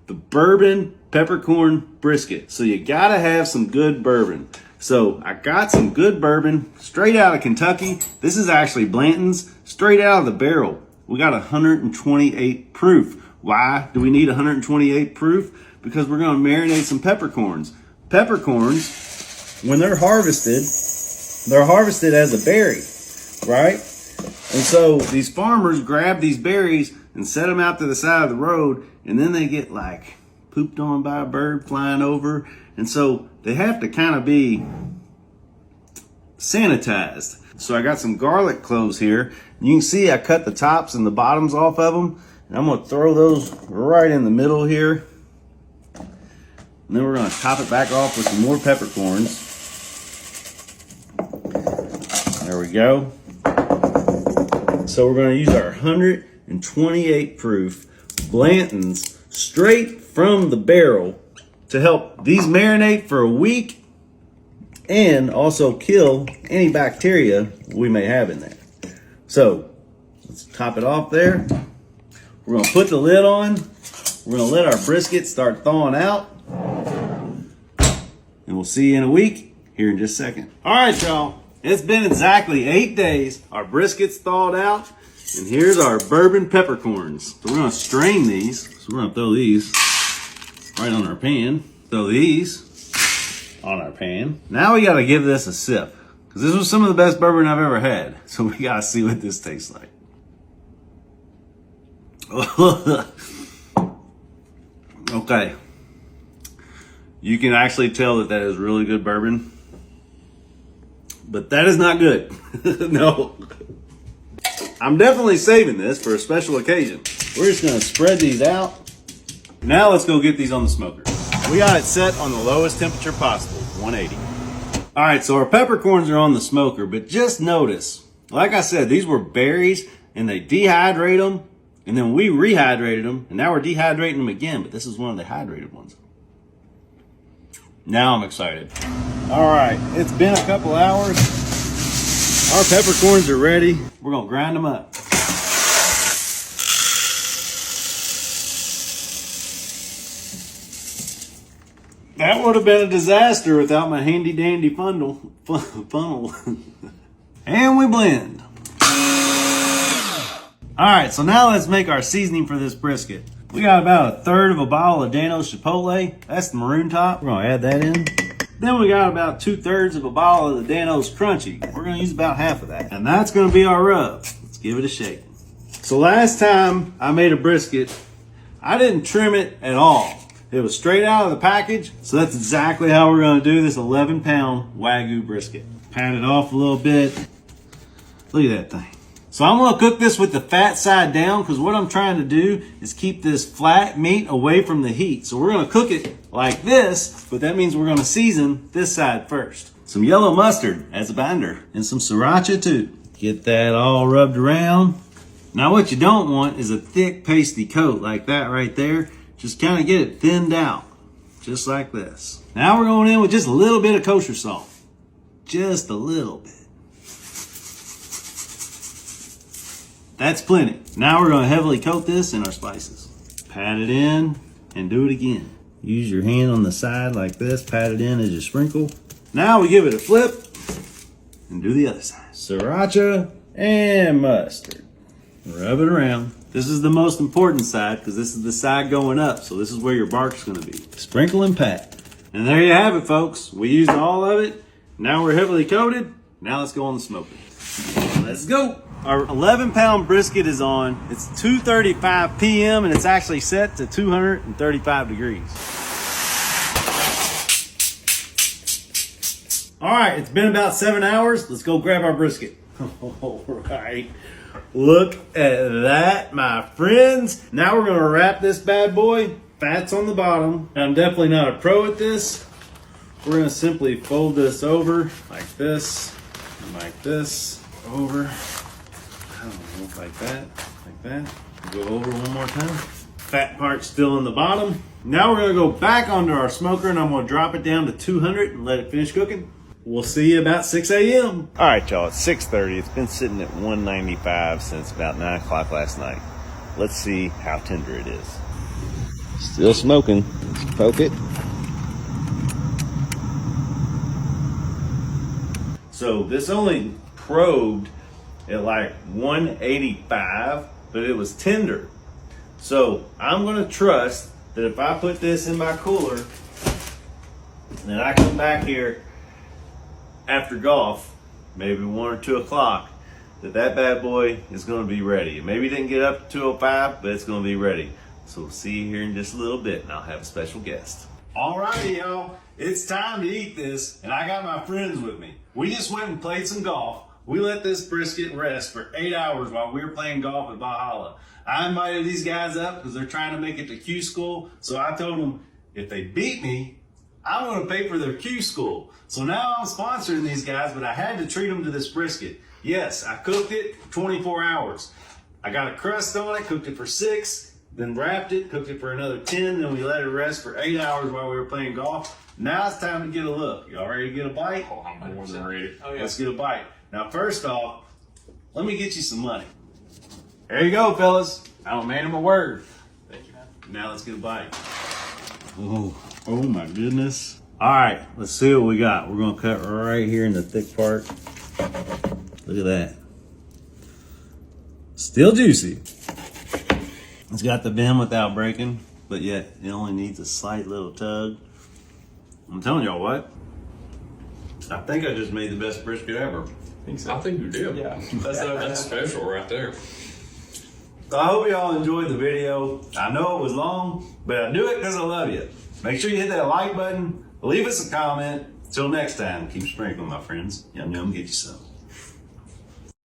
the bourbon peppercorn brisket. So you gotta have some good bourbon. So I got some good bourbon straight out of Kentucky. This is actually Blanton's, straight out of the barrel. We got 128 proof. Why do we need 128 proof? Because we're gonna marinate some peppercorns. Peppercorns, when they're harvested as a berry, right? And so these farmers grab these berries and set them out to the side of the road, and then they get like pooped on by a bird flying over. And so they have to kind of be sanitized. So I got some garlic cloves here. You can see I cut the tops and the bottoms off of them. And I'm gonna throw those right in the middle here. And then we're gonna top it back off with some more peppercorns. There we go. So we're gonna use our 128 proof Blanton's straight from the barrel to help these marinate for a week and also kill any bacteria we may have in there. So let's top it off there. We're gonna put the lid on. We're gonna let our brisket start thawing out. And we'll see you in a week here in just a second. All right, y'all. It's been exactly 8 days. Our brisket's thawed out. And here's our bourbon peppercorns. So we're gonna strain these. So we're gonna throw these right on our pan. Throw these on our pan. Now we gotta give this a sip, because this was some of the best bourbon I've ever had. So we gotta see what this tastes like. Okay. You can actually tell that is really good bourbon. But that is not good. No. I'm definitely saving this for a special occasion. We're just gonna spread these out. Now let's go get these on the smoker. We got it set on the lowest temperature possible, 180. All right, so our peppercorns are on the smoker, but just notice, like I said, these were berries and they dehydrate them, and then we rehydrated them, and now we're dehydrating them again, but this is one of the hydrated ones. Now I'm excited. All right, it's been a couple hours. Our peppercorns are ready. We're gonna grind them up. That would have been a disaster without my handy dandy funnel. And we blend. All right, so now let's make our seasoning for this brisket. We got about 1/3 of a bottle of Dano's Chipotle. That's the maroon top. We're gonna add that in. Then we got about 2/3 of a bottle of the Dano's Crunchy. We're gonna use about half of that. And that's gonna be our rub. Let's give it a shake. So last time I made a brisket, I didn't trim it at all. It was straight out of the package. So that's exactly how we're gonna do this 11-pound Wagyu brisket. Pat it off a little bit. Look at that thing. So I'm gonna cook this with the fat side down, because what I'm trying to do is keep this flat meat away from the heat. So we're gonna cook it like this, but that means we're gonna season this side first. Some yellow mustard as a binder, and some sriracha too. Get that all rubbed around. Now what you don't want is a thick pasty coat like that right there. Just kind of get it thinned out, just like this. Now we're going in with just a little bit of kosher salt. Just a little bit. That's plenty. Now we're gonna heavily coat this in our spices. Pat it in and do it again. Use your hand on the side like this, pat it in as you sprinkle. Now we give it a flip and do the other side. Sriracha and mustard. Rub it around. This is the most important side, because this is the side going up, so this is where your bark's gonna be. Sprinkle and pat. And there you have it, folks. We used all of it. Now we're heavily coated. Now let's go on the smoker. Let's go. Our 11-pound brisket is on. It's 2:35 p.m. and it's actually set to 235 degrees. All right, it's been about 7 hours. Let's go grab our brisket. All right. Look at that, my friends. Now we're gonna wrap this bad boy. Fat's on the bottom. I'm definitely not a pro at this. We're gonna simply fold this over like this, and like this, over. I don't know, like that. Go over one more time. Fat part still in the bottom. Now we're gonna go back onto our smoker, and I'm gonna drop it down to 200 and let it finish cooking. We'll see you about 6 a.m. All right, y'all, it's 6:30. It's been sitting at 195 since about 9 o'clock last night. Let's see how tender it is. Still smoking. Let's poke it. So this only probed at like 185, but it was tender. So I'm gonna trust that if I put this in my cooler, and then I come back here after golf, maybe 1 or 2 o'clock, that bad boy is gonna be ready. It maybe didn't get up to 205, but it's gonna be ready. So we'll see you here in just a little bit, and I'll have a special guest. Alrighty, y'all, it's time to eat this, and I got my friends with me. We just went and played some golf. We let this brisket rest for 8 hours while we were playing golf at Valhalla. I invited these guys up because they're trying to make it to Q school. So I told them if they beat me, I'm going to pay for their Q school. So now I'm sponsoring these guys, but I had to treat them to this brisket. Yes, I cooked it for 24 hours. I got a crust on it, cooked it for 6, then wrapped it, cooked it for another 10, then we let it rest for 8 hours while we were playing golf. Now it's time to get a look. Y'all ready to get a bite? Oh, I'm more than ready. Oh, yeah. Let's get a bite. Now, first off, let me get you some money. There you go, fellas. I'm a man of my word. Thank you, man. Now let's get a bite. Oh my goodness. All right, let's see what we got. We're gonna cut right here in the thick part. Look at that. Still juicy. It's got the bend without breaking, but yet it only needs a slight little tug. I'm telling y'all what, I think I just made the best brisket ever. I think you did. Yeah. That's special right there. So I hope y'all enjoyed the video. I know it was long, but I do it because I love you. Make sure you hit that like button, leave us a comment. Till next time, keep sprinkling, my friends. Yum yum, get you some.